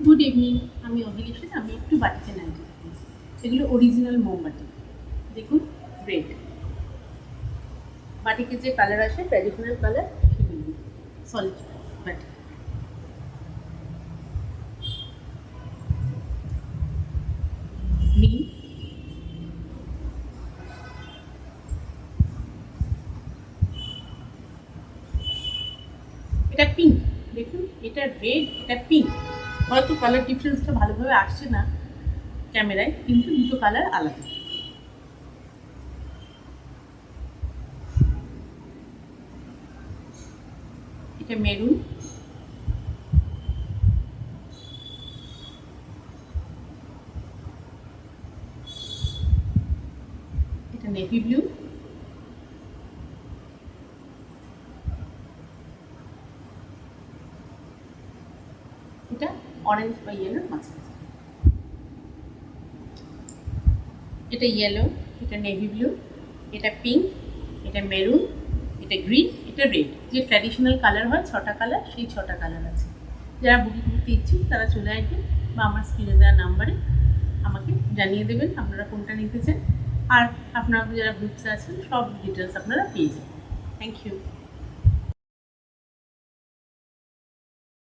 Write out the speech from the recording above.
Good evening, আমি অভিলি সেন। আমি একটু বাটিতে নাড়িয়ে থাকি। এগুলো অরিজিনাল মোমবাতি। দেখুন, রেড বাটিকে যে কালার আসে, ট্র্যাডিশনাল কালার, সেগুলো সলিড বাটি। গ্রিন, এটা পিঙ্ক। দেখুন, এটা রেড, এটা পিঙ্ক। হয়তো কালার ডিফারেন্সটা ভালোভাবে আসছে না ক্যামেরায়, কিন্তু দুটো কালার আলাদা। এটা মেরুন, এটা নেভি ব্লু, এটা অরেঞ্জ বা ইয়েলোর মাঝখানে। এটা ইয়েলো, এটা নেভি ব্লু, এটা পিঙ্ক, এটা মেরুন, এটা গ্রিন, এটা রেড। যে ট্র্যাডিশনাল কালার হয়, 6টা কালার, সেই 6টা কালার আছে। যারা বুকিং করতে ইচ্ছুক তারা চলে আসবেন বা আমার স্ক্রিনে দেওয়া নাম্বারে আমাকে জানিয়ে দেবেন আপনারা কোনটা নিতে চান। আর আপনারা যারা গ্রুপসে আছেন, সব ডিটেলস আপনারা পেয়ে যাবেন। Thank you.